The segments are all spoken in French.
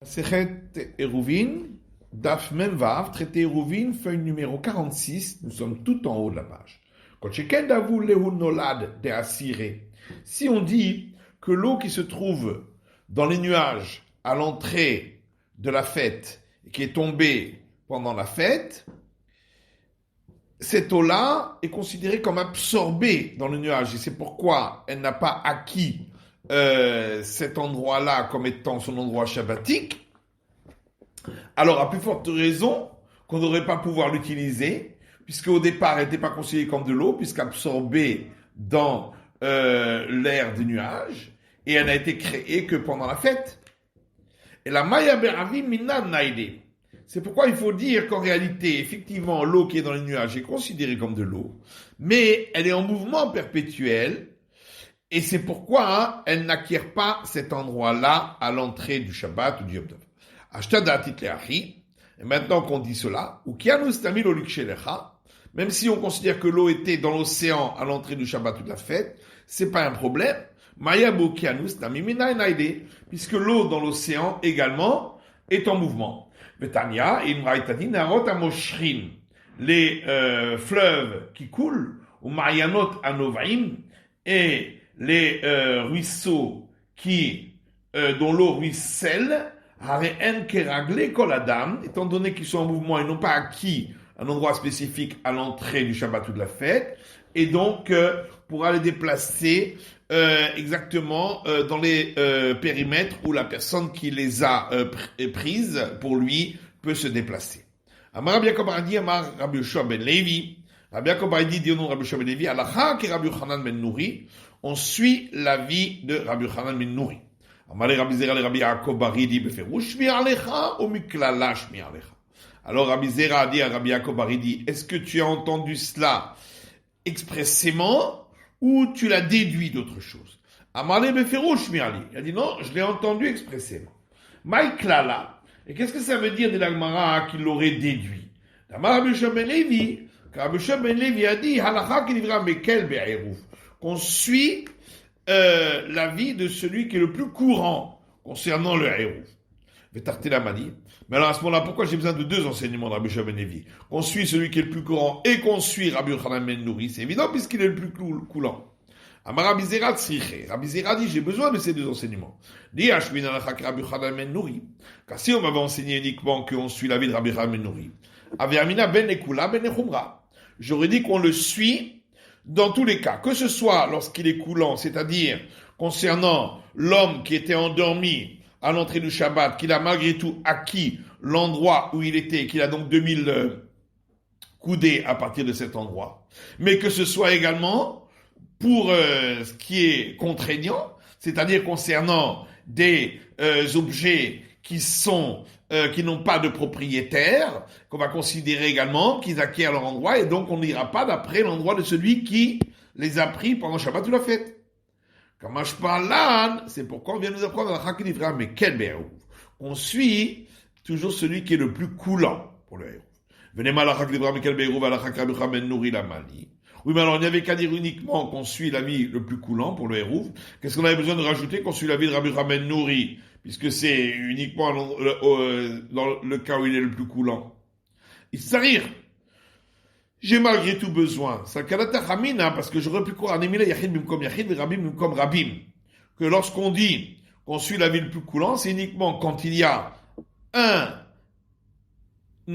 Sechet Eruvin, Daf Memvav, traité Eruvin, feuille numéro 46, nous sommes tout en haut de la page. Si on dit que l'eau qui se trouve dans les nuages à l'entrée de la fête et qui est tombée pendant la fête, cette eau-là est considérée comme absorbée dans le nuage et c'est pourquoi elle n'a pas acquis cet endroit-là comme étant son endroit shabbatique. Alors à plus forte raison qu'on n'aurait pas pouvoir l'utiliser puisque au départ elle n'était pas considérée comme de l'eau puisqu'absorbée dans l'air des nuages et elle n'a été créée que pendant la fête. Et la Maya Beravi Mina Naide. C'est pourquoi il faut dire qu'en réalité, effectivement, l'eau qui est dans les nuages est considérée comme de l'eau, mais elle est en mouvement perpétuel, et c'est pourquoi elle n'acquiert pas cet endroit-là à l'entrée du Shabbat ou du Yom Tov. Ashtadatit leachi, et maintenant qu'on dit cela, ou kianus tamil olikshelecha, même si on considère que l'eau était dans l'océan à l'entrée du Shabbat ou de la fête, c'est pas un problème. Mayabu kianus tamil minainaide, puisque l'eau dans l'océan également est en mouvement. Betania, Imraïtadi, Narot Amoshrin, les fleuves qui coulent, ou Marianot Anovaim, et les ruisseaux dont l'eau ruisselle, Hareen Keragle Koladam, étant donné qu'ils sont en mouvement et n'ont pas acquis un endroit spécifique à l'entrée du Shabbat ou de la fête, et donc pourra les déplacer exactement dans les périmètres où la personne qui les a prises pour lui peut se déplacer. Amar Rabbi Yaakov Bar Di, Amar Rabbi Yoshua ben Levi. Rabbi Yaakov Bar Di dit au nom de Rabbi Yoshua ben Levi, Alacha ki Rabbi Yochanan ben Nouri, on suit l'avis de Rabbi Yochanan ben Nouri. Amar Rabbi Zera le Rabbi Yaakov Bar Di beferush shmi alecha ou miklala shmi alecha. Alors Rabbi Zera a dit à Rabbi Yaakov Bar Di, est-ce que tu as entendu cela expressément ou tu l'as déduit d'autre chose? Amarle beferush mirali. Il a dit non, je l'ai entendu expressément. Maïklala. Et qu'est-ce que ça veut dire de l'Agmara qu'il l'aurait déduit? Rabbi Yoshua ben Levi, Rabbi Yoshua ben Levi a dit halacha ki nivra mekel be'eruv, qu'on suit l'avis de celui qui est le plus courant concernant le eruv. Vetartela m'a dit. Mais alors à ce moment-là, pourquoi j'ai besoin de deux enseignements de Rabbi Yoshua ben Levi? Qu'on suit celui qui est le plus courant et qu'on suit Rabbi Yochanan ben Nouri. C'est évident puisqu'il est le plus coulant. Amar Rabbi Zera tzriche. Rabbi Zera dit, j'ai besoin de ces deux enseignements. Di Ashmin alachak Rabbi Yochanan ben Nouri. Car si on m'avait enseigné uniquement qu'on suit l'avis de Rabbi Yochanan ben Nouri, Aviamina ben Ekula ben Echumra. J'aurais dit qu'on le suit dans tous les cas. Que ce soit lorsqu'il est coulant, c'est-à-dire concernant l'homme qui était endormi à l'entrée du Shabbat, qu'il a malgré tout acquis l'endroit où il était, qu'il a donc 2000 coudées à partir de cet endroit. Mais que ce soit également pour ce qui est contraignant, c'est-à-dire concernant des objets qui n'ont pas de propriétaire, qu'on va considérer également qu'ils acquièrent leur endroit, et donc on n'ira pas d'après l'endroit de celui qui les a pris pendant Shabbat ou la fête. Kamash Parlan, c'est pourquoi on vient nous apprendre à la Chakidivra, mais quel Be'eruv. On suit toujours celui qui est le plus coulant pour le Eruv. Venez mal à la Chakidivra, mais quel Be'eruv, à la Chakidivra, ben Nouri la Mali. Oui, mais alors il n'y avait qu'à dire uniquement qu'on suit l'avis le plus coulant pour le Eruv. Qu'est-ce qu'on avait besoin de rajouter qu'on suit l'avis de Rabbi Ramen Nouri, puisque c'est uniquement dans le cas où il est le plus coulant. Il s'arrire. J'ai malgré tout besoin. Ça kalata chamina, parce que j'aurais pu croire anemila yachid bimkom yachid rabim bimkom rabim. Que lorsqu'on dit qu'on suit l'avis le plus coulant, c'est uniquement quand il y a un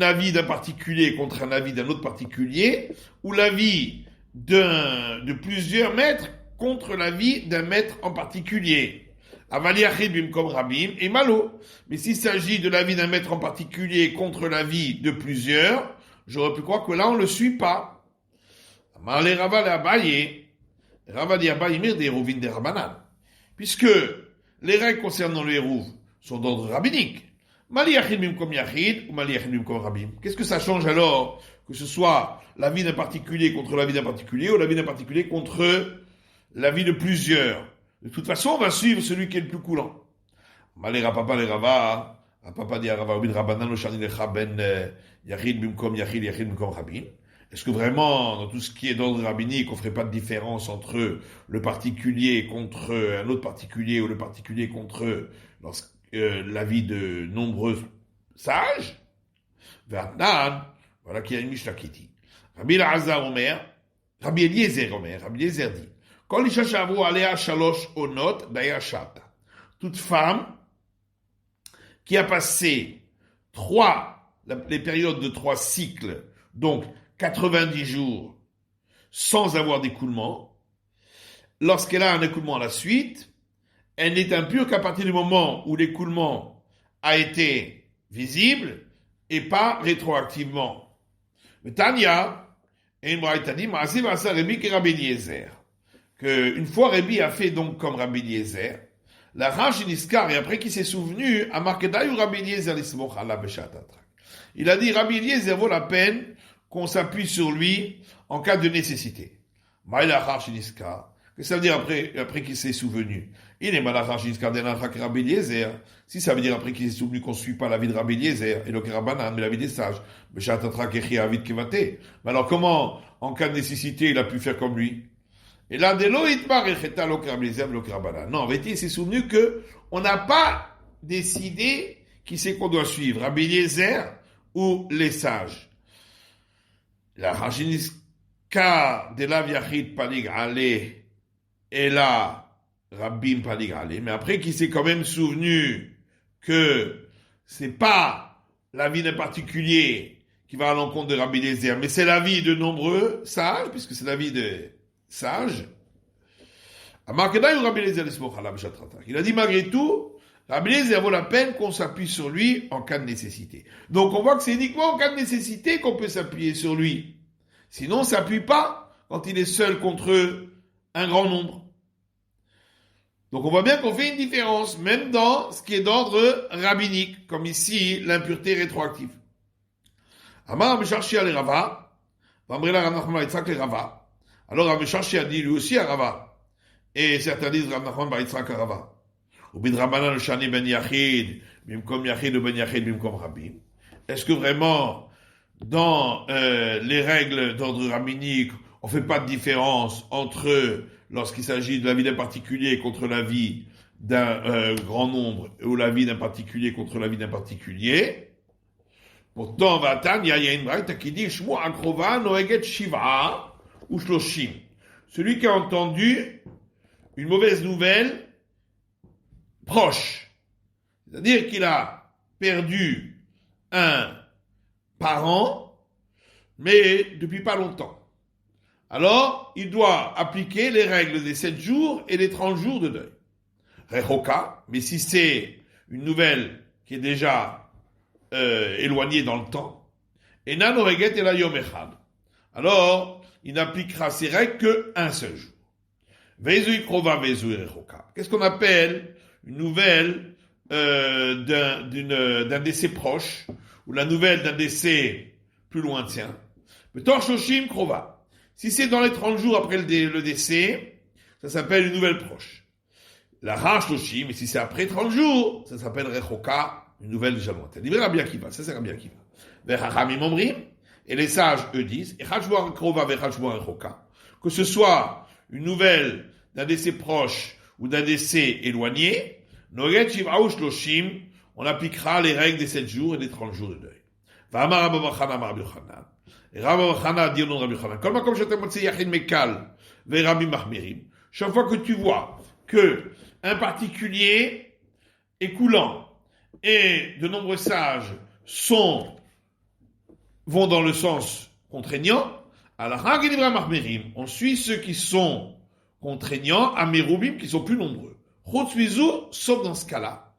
avis d'un particulier contre un avis d'un autre particulier, ou l'avis de plusieurs maîtres contre l'avis d'un maître en particulier. Avali yachid bimkom rabim et malo. Mais s'il s'agit de l'avis d'un maître en particulier contre l'avis de plusieurs, j'aurais pu croire que là, on ne le suit pas. Puisque les règles concernant le Hérouv sont d'ordre rabbinique. Qu'est-ce que ça change alors que ce soit l'avis d'un particulier contre l'avis d'un particulier ou l'avis d'un particulier contre l'avis de plusieurs? De toute façon, on va suivre celui qui est le plus coulant. Papa dit à Rava Ubin Rabanan lo shani lecha ben yachid bimkom yachid yachid bimkom rabim. Est-ce que vraiment, dans tout ce qui est d'ordre rabbinique, on ne ferait pas de différence entre le particulier contre un autre particulier ou le particulier contre l'avis de nombreux sages. Vatnan, voilà qu'il y a une Mishnah qui dit. Rabbi Elazar Omer, Rabbi Eliezer dit, Kol isha shavu alea shalosh onot dayashata. Toute femme qui a passé les périodes de 3 cycles, donc 90 jours, sans avoir d'écoulement, lorsqu'elle a un écoulement à la suite, elle n'est impure qu'à partir du moment où l'écoulement a été visible et pas rétroactivement. Mais Tanya, et une braïta dit, Ma'aseh v'asa Rabbi ki Rabbi Eliezer. Une fois Rabbi a fait donc comme Rabbi Eliezer, la rage niskar, et après qu'il s'est souvenu, a marqué d'ailleurs Rabbi Eliezer l'ismoch ala beshat atrak. Il a dit, Rabbi Eliezer vaut la peine qu'on s'appuie sur lui en cas de nécessité. Maïla rage niskar. Qu'est-ce que ça veut dire après qu'il s'est souvenu? Il est mal à rage niskar d'enatrak Rabbi Eliezer. Si ça veut dire après qu'il s'est souvenu qu'on ne suit pas l'avis de Rabbi Eliezer, et le Kerabanan, mais l'avis des sages, beshat atrak echi avid kevate. Mais alors comment, en cas de nécessité, il a pu faire comme lui? Et là, de l'eau, il part, non, en vérité, il s'est souvenu que on n'a pas décidé qui c'est qu'on doit suivre, Rabbi Eliezer ou les sages. La Rajiniska de la Viachid Palig Ale et la Rabbim Palig Ale, mais après qu'il s'est quand même souvenu que c'est pas l'avis d'un particulier qui va à l'encontre de Rabbi Eliezer, mais c'est l'avis de nombreux sages, puisque c'est l'avis de sage. Il a dit malgré tout, Rabbi Eliezer vaut la peine qu'on s'appuie sur lui en cas de nécessité. Donc on voit que c'est uniquement en cas de nécessité qu'on peut s'appuyer sur lui. Sinon on ne s'appuie pas quand il est seul contre un grand nombre. Donc on voit bien qu'on fait une différence, même dans ce qui est d'ordre rabbinique, comme ici l'impureté rétroactive. Amar Mesharchi al Rava, Vamrela Rav Nachman Yitzhak le Rava. Alors Rav Mesharchi a dit lui aussi à Rava. Et certains disent Rav Nachman bar Yitzhak à Rava. Ou Bidrabanan le Shani ben Yachid, Bimkom Yachid ou ben Yachid, Bimkom Rabim. Est-ce que vraiment, dans les règles d'ordre rabbinique, on ne fait pas de différence entre lorsqu'il s'agit de la vie d'un particulier contre la vie d'un grand nombre, ou la vie d'un particulier contre la vie d'un particulier? Pourtant, Vatan, il y a une braïta qui dit Shmu akrova noeget shiva ou shloshim. Celui qui a entendu une mauvaise nouvelle proche, c'est-à-dire qu'il a perdu un parent, mais depuis pas longtemps. Alors, il doit appliquer les règles des 7 jours et des 30 jours de deuil. Rechoka, mais si c'est une nouvelle qui est déjà éloignée dans le temps, et nanoreget et la yom echad. Alors, il n'appliquera ces règles qu'un seul jour. Vezui krova vezui rechoka. Qu'est-ce qu'on appelle une nouvelle d'un décès proche, ou la nouvelle d'un décès plus lointain? Betor shoshim krova. Si c'est dans les 30 jours après le décès, ça s'appelle une nouvelle proche. La rach shoshim, et si c'est après 30 jours, ça s'appelle rechoka, une nouvelle déjà lointaine. Il Rabbi Akiva, ça c'est Rabbi Akiva. Vechachamim omrim, et les sages eux disent, echad krova vechad rechoka, que ce soit une nouvelle d'un décès proche ou d'un décès éloigné, noget shiv'aou shloshim, on appliquera les règles des 7 jours et des 30 jours de deuil. V'amar Rabbi Yochanan Rabbi Yochanan. Et Rabbi Yochanan a dit au nom de Rabbi Yochanan, comme je t'ai montré Yachid Mekal, ve Rabbi Mahmirim, chaque fois que tu vois que un particulier est coulant et de nombreux sages vont dans le sens contraignant, alors on suit ceux qui sont contraignants, à Merubim qui sont plus nombreux. Sauf dans ce cas-là.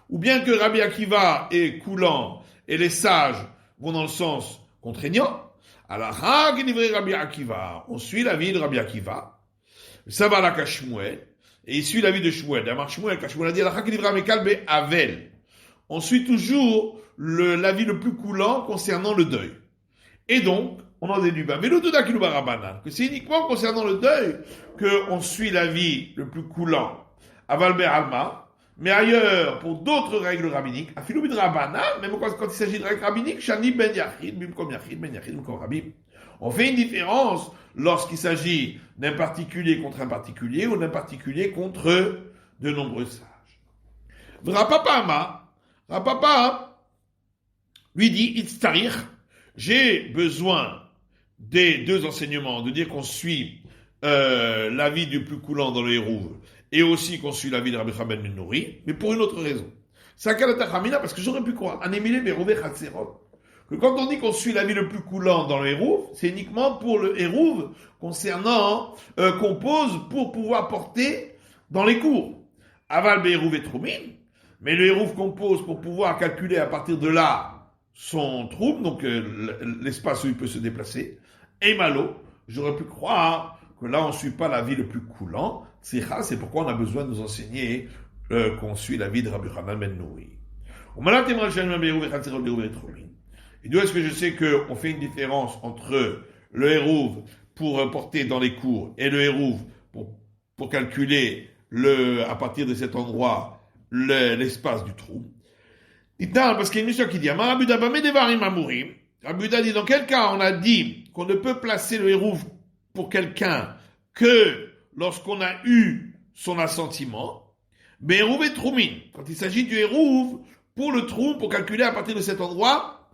Ou bien que Rabbi Akiva est coulant et les sages vont dans le sens contraignant, alors Rabbi Akiva, on suit l'avis de Rabbi Akiva, ça va la Kashmuel, et il suit l'avis de Shmuel. D'Amar Shmuel, Kashmuel a dit Allah Kidivra Mekalbe Avel. On suit toujours l'avis le plus coulant concernant le deuil. Et donc, on en déduit que c'est uniquement concernant le deuil qu'on suit l'avis le plus coulant. Aval Alma, mais ailleurs, pour d'autres règles rabbiniques, Afilou Bidrabanan, même quand il s'agit de règles rabbiniques, Shani Ben Yachid, Bimkom Yachid, Ben Yachid, Bimkom Rabim. On fait une différence lorsqu'il s'agit d'un particulier contre un particulier ou d'un particulier contre de nombreux sages. Rapapa lui dit, Itztarich, j'ai besoin des deux enseignements, de dire qu'on suit l'avis du plus coulant dans le Hérouv, et aussi qu'on suit l'avis de Rabbi Chaben ben Nouri, mais pour une autre raison. C'est parce que j'aurais pu croire, que quand on dit qu'on suit l'avis le plus coulant dans le Hérouv, c'est uniquement pour le Hérouv concernant qu'on pose pour pouvoir porter dans les cours. Aval Be'Hérouv et Troumin, mais le Hérouv qu'on pose pour pouvoir calculer à partir de là son trouble, donc l'espace où il peut se déplacer, et Malo, j'aurais pu croire que là on ne suit pas l'avis le plus coulant. C'est pourquoi on a besoin de nous enseigner qu'on suit l'avis de Rabbi Chanan ben Nouri. Et d'où est-ce que je sais qu'on fait une différence entre le Hérouv pour porter dans les cours et le Hérouv pour calculer à partir de cet endroit l'espace du trou. Parce qu'il y a une mission qui dit Rabuda dit dans quel cas on a dit qu'on ne peut placer le Hérouv pour quelqu'un que lorsqu'on a eu son assentiment. Mais Hérouv et Troumin, quand il s'agit du Hérouv pour le trou, pour calculer à partir de cet endroit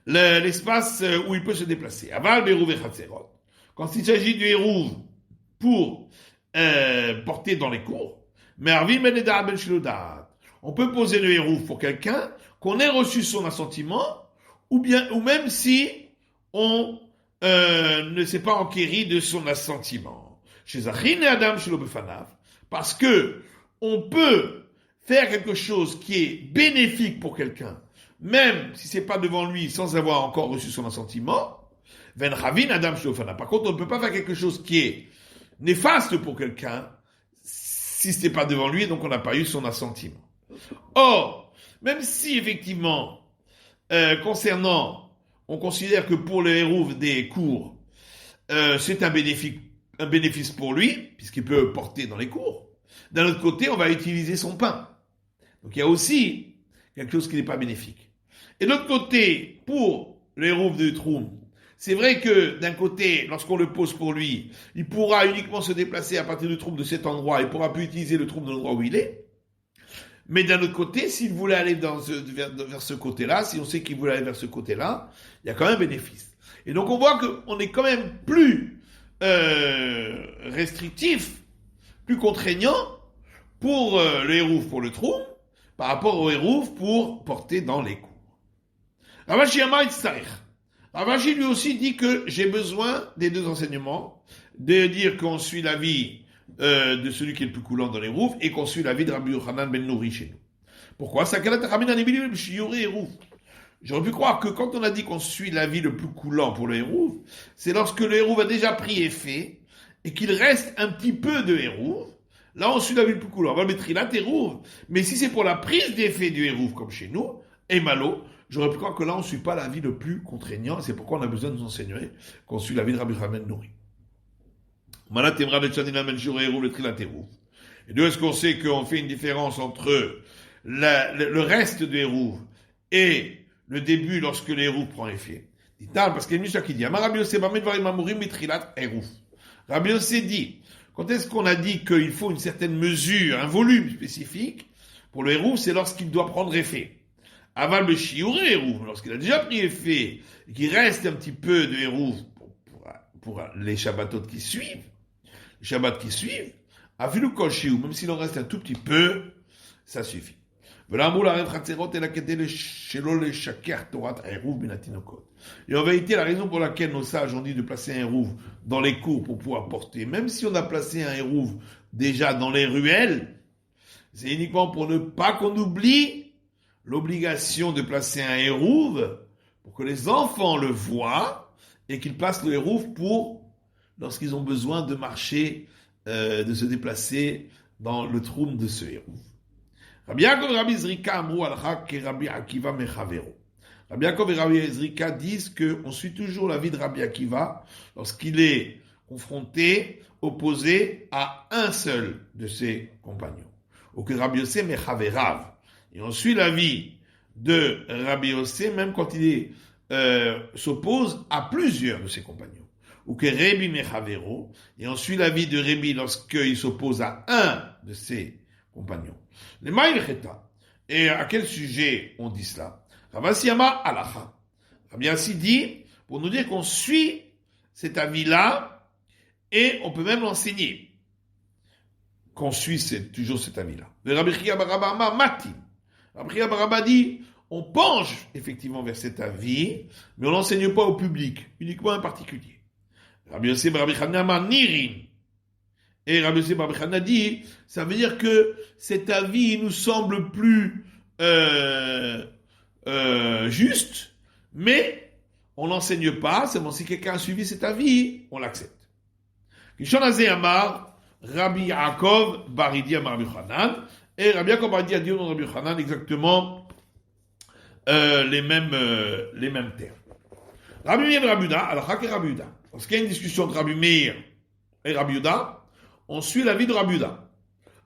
l'espace où il peut se déplacer. Aval Hérouv et Chatzerot. Quand il s'agit du Hérouv pour porter dans les cours, mais Arvim ben Eda ben Shilodat. On peut poser le Hérouv pour quelqu'un qu'on ait reçu son assentiment, ou même si on ne s'est pas enquéri de son assentiment. Chez Zachin et Adam Shelo Befanav, parce que on peut faire quelque chose qui est bénéfique pour quelqu'un, même si c'est pas devant lui, sans avoir encore reçu son assentiment. Ven Ravin Adam Shelo Befanav. Par contre, on ne peut pas faire quelque chose qui est néfaste pour quelqu'un, si ce n'est pas devant lui, donc on n'a pas eu son assentiment. Or, même si effectivement, concernant, on considère que pour le Hérouv des cours, c'est un bénéfice pour lui, puisqu'il peut porter dans les cours. D'un autre côté, on va utiliser son pain. Donc il y a aussi quelque chose qui n'est pas bénéfique. Et de l'autre côté, pour le Hérouv de Troum, c'est vrai que d'un côté, lorsqu'on le pose pour lui, il pourra uniquement se déplacer à partir du Troum de cet endroit, il pourra plus utiliser le Troum de l'endroit où il est. Mais d'un autre côté, s'il voulait aller vers ce côté-là, si on sait qu'il voulait aller vers ce côté-là, il y a quand même un bénéfice. Et donc on voit qu'on est quand même plus restrictif, plus contraignant pour le Hérouv pour le trou, par rapport au Hérouv pour porter dans les cours. Ravashi Amar Itzarech. Ravashi lui aussi dit que j'ai besoin des deux enseignements, de dire qu'on suit l'avis de celui qui est le plus coulant dans les Hérouv et qu'on suit l'avis de Rabbi Yochanan ben Nouri chez nous. Pourquoi? J'aurais pu croire que quand on a dit qu'on suit l'avis le plus coulant pour le Hérouv, c'est lorsque le Hérouv a déjà pris effet et qu'il reste un petit peu de Hérouv. Là, on suit l'avis le plus coulant. On va mettre là Hérouv. Mais si c'est pour la prise d'effet du Hérouv comme chez nous, et Malo, j'aurais pu croire que là, on ne suit pas l'avis le plus contraignant. C'est pourquoi on a besoin de nous enseigner qu'on suit l'avis de Rabbi Yochanan ben Nouri. Et d'où est-ce qu'on sait qu'on fait une différence entre le reste du Hérouv et le début lorsque le Hérouv prend effet? Parce qu'il y a une histoire qui dit Rabbi Yossé dit, quand est-ce qu'on a dit qu'il faut une certaine mesure, un volume spécifique pour le Hérouv, c'est lorsqu'il doit prendre effet. Aval le Shiuré Hérouv, lorsqu'il a déjà pris effet et qu'il reste un petit peu de Hérouv pour les Shabbatot qui suivent, Afilu Kol Shiur, même s'il en reste un tout petit peu, ça suffit. Et en vérité, la raison pour laquelle nos sages ont dit de placer un Hérouv dans les cours pour pouvoir porter, même si on a placé un Hérouv déjà dans les ruelles, c'est uniquement pour ne pas qu'on oublie l'obligation de placer un Hérouv pour que les enfants le voient et qu'ils placent le Hérouv pour, lorsqu'ils ont besoin de marcher, de se déplacer dans le troum de ce Hérouv. Rabbi Yaakov et Rabbi Zrika amrou alcha ke Rabbi Akiva mechavero. Rabbi Yaakov et Rabbi Zrika disent qu'on suit toujours la vie de Rabbi Akiva lorsqu'il est confronté, opposé à un seul de ses compagnons. Ou que Rabbi Yossé mechaverav. Et on suit la vie de Rabbi Yossé même quand il s'oppose à plusieurs de ses compagnons. ou que Rébi Mechavero, et on suit l'avis de Rébi lorsqu'il s'oppose à un de ses compagnons. Les Maïlcheta. Et à quel sujet on dit cela? Ravasi Ama Alacha. Rabbi Yassi dit, pour nous dire qu'on suit cet avis-là, et on peut même l'enseigner. Qu'on suit toujours cet avis-là. Le Rabbi Chia bar Abba Amar Mati. Rabbi Chia bar Abba dit, on penche effectivement vers cet avis, mais on l'enseigne pas au public, uniquement à un particulier. Rabbi Yossi bar Rabbi Chana Amar Nirin. Et Rabbi Yossi bar Rabbi Chana dit, ça veut dire que cet avis nous semble plus juste, mais on n'enseigne pas, seulement si quelqu'un a suivi cet avis, on l'accepte. Kishon Azé Amar, Rabbi Yaakov Baridi Amar Rabbi Chanan, et Rabbi Yaakov Baridi a dit au nom de Rabbi Chanan exactement les mêmes termes. Rabbi Meir et Rabbi Yehuda, alors et Rabbi Yehuda. Lorsqu'il y a une discussion entre Rabbi Meir et Rabbi Yehuda, on suit l'avis de Rabbi Yehuda.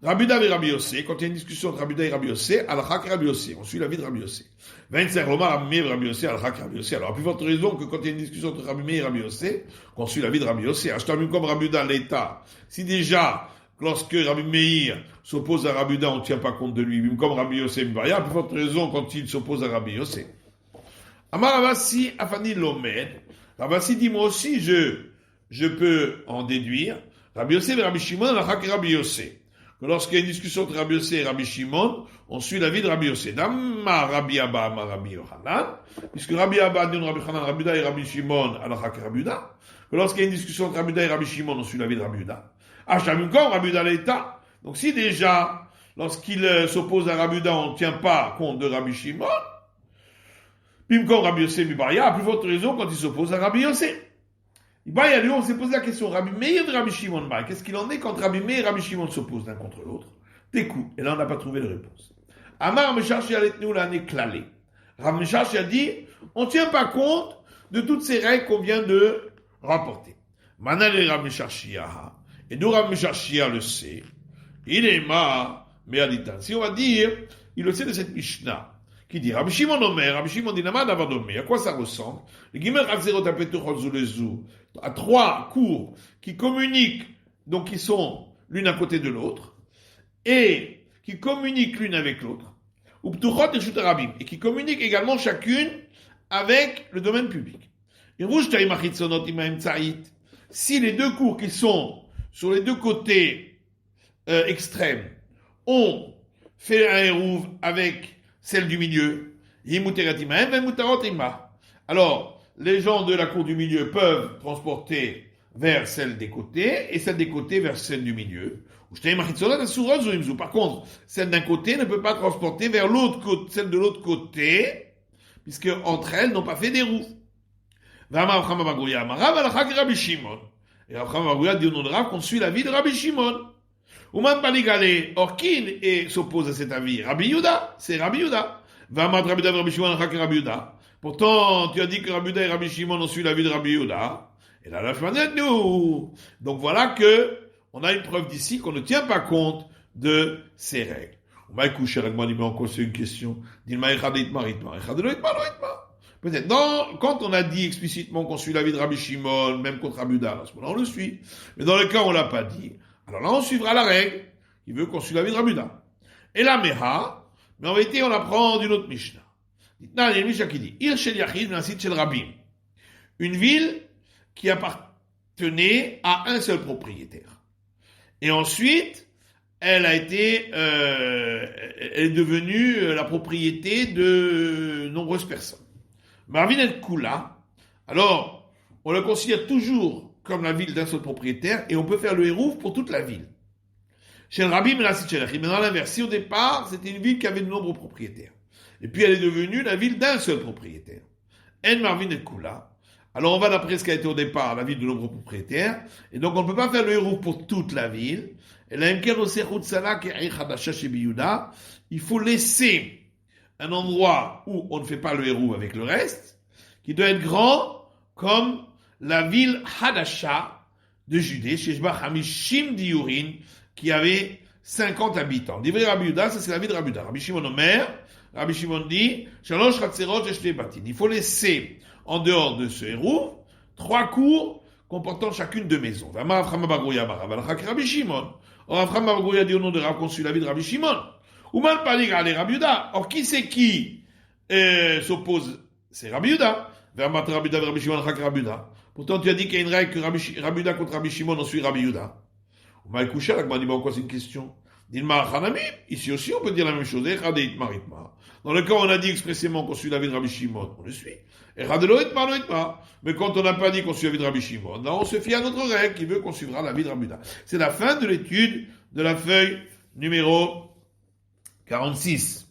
Rabbi Yehuda et Rabbi Yossé, quand il y a une discussion entre Rabbi Yehuda et Rabbi Yossé, alors et Rabbi Yossé, on suit l'avis de Rabbi Yossé. 25 Roma, Rabbi Meir et Rabbi Yossé, alors et Rabbi Yossé. Alors, à plus forte raison que quand il y a une discussion entre Rabbi Meir et Rabbi Yossé, qu'on suit l'avis de Rabbi Yossé. Achetam comme Rabbi Yehuda l'État. Si déjà, lorsque Rabbi Meir s'oppose à Rabbi Yehuda, on ne tient pas compte de lui, même comme Rabbi Yossé Mbaya, à plus forte raison quand il s'oppose à Rabbi Yossé. Amar Ravasi Afani Lomed. Ravasi dit, moi aussi, je peux en déduire. Rabbi Yossé et Rabbi Shimon, alors et Rabbi Yossé. Que lorsqu'il y a une discussion entre Rabbi Yossé et Rabbi Shimon, on suit l'avis de Rabbi Yossé. D'Amma Rabbi Abba, Amar Rabbi Yochanan, puisque Rabbi Abba dit Rabbi Yochanan, Rabbi Yehuda et Rabbi Shimon, alors et Rabbi Yehuda. Que lorsqu'il y a une discussion entre Rabbi Yehuda et Rabbi Shimon, on suit l'avis de Rabbi Yehuda. Achamim comme Rabbi Yehuda l'État. Donc si déjà, lorsqu'il s'oppose à Rabbi Yehuda, on ne tient pas compte de Rabbi Shimon, Pim comme Rabbi Yossé Mibaya, à plus forte raison quand il s'oppose à Rabbi Yossé. Lui, on s'est posé la question, Rabbi Meir et Rabbi Shimon, qu'est-ce qu'il en est quand Rabbi Meir et Rabbi Shimon s'opposent l'un contre l'autre? Des coups. Et là, on n'a pas trouvé de réponse. Amar Meshachi aletnou l'année clalée. Rabbi Meshachi a dit, on ne tient pas compte de toutes ces règles qu'on vient de rapporter. Manal et Rabbi Meshachi, et d'où Rabbi Meshachi le sait, il est ma, mais alitan. Si on va dire, il le sait de cette Mishnah, qui dit, Rabbi Shimon Omer, Rabbi Shimon dit, Namad Avadomé, à quoi ça ressemble? Les Gimel Chazerot Apetu Cholzulezou, à trois cours qui communiquent, donc qui sont l'une à côté de l'autre, et qui communiquent l'une avec l'autre, ou Ptuchot et Shutarabim, et qui communiquent également chacune avec le domaine public. Si les deux cours qui sont sur les deux côtés extrêmes ont fait un hérouv avec celle du milieu, alors les gens de la cour du milieu peuvent transporter vers celle des côtés et celle des côtés vers celle du milieu. Par contre, celle d'un côté ne peut pas transporter vers l'autre côté, celle de l'autre côté, puisque entre elles n'ont pas fait des roues. Et Rav Chama dit au nom de Rav qu'on suit l'avis de Rabbi Shimon. Ouman Baligale, or qui s'oppose à cet avis? Rabbi Yehuda, c'est Rabbi Yehuda. Rabbi Shimon, Rabbi Yehuda. Pourtant, tu as dit que Rabbi Yehuda et Rabbi Shimon ont suivi l'avis de Rabbi Yehuda. Et là, la fin de nous. Donc voilà que on a une preuve d'ici qu'on ne tient pas compte de ces règles. On m'a écouché avec moi, il m'a encore une question. Peut-être, quand on a dit explicitement qu'on suit l'avis de Rabbi Shimon, même contre Rabbi Yehuda, à ce moment-là, on le suit. Mais dans le cas où on l'a pas dit, alors là, on suivra la règle. Il veut qu'on suive l'avis de Rabbi Yehuda. Et la Meha, mais en vérité, on apprend d'une autre Mishnah. Il y a une Mishnah qui dit, Ir shel Yachid, Nasit shel Rabim. Une ville qui appartenait à un seul propriétaire. Et ensuite, elle est devenue la propriété de nombreuses personnes. Marvin el Kula, alors, on le considère toujours comme la ville d'un seul propriétaire, et on peut faire le hérouf pour toute la ville. Chez le Rabbi Menassit Shel Achim, mais dans l'inverse, si au départ, c'était une ville qui avait de nombreux propriétaires, et puis elle est devenue la ville d'un seul propriétaire. En Marvin et Kula. Alors on va d'après ce qui a été au départ la ville de nombreux propriétaires, et donc on ne peut pas faire le hérouf pour toute la ville. Et là, il faut laisser un endroit où on ne fait pas le hérouf avec le reste, qui doit être grand comme la ville Hadasha de Judée, chez Shbach Hamishim Diurin, qui avait 50 habitants. Divrei Rabbi Yehuda, ça c'est la ville de Rabbi Yehuda. Rabbi Shimon Omer, Rabbi Shimon dit, Shalosh Chatzerot Eshte Batin. Il faut laisser, en dehors de ce hérouf, 3 cours comportant chacune deux maisons. V'amar Avram Abagouya Marav al-Chak Rabbi Shimon. Or, Avram Abagouya dit au nom de Rav qu'on suit l'avis de Rabbi Shimon. Ouman Paliga ale Rabbi Yuda. Or, qui c'est qui s'oppose? C'est Rabbi Yuda. V'amar Rabbi Yuda, Rabbi Shimon, al-Chak Rabbi Yuda. Pourtant, tu as dit qu'il y a une règle que Rabbi Yuda contre Rabbi Shimon, on suit Rabbi Yuda. Ouman Koucha, la Gmani, quoi, c'est une question. Dilma Hanami, ici aussi, on peut dire la même chose. Dans le cas où on a dit expressément qu'on suit l'avis de Rabbi Shimon, on le suit. Mais quand on n'a pas dit qu'on suit l'avis de Rabbi Shimon, là, on se fie à notre règle qui veut qu'on suivra l'avis de Rabbi Yuda. C'est la fin de l'étude de la feuille numéro 46.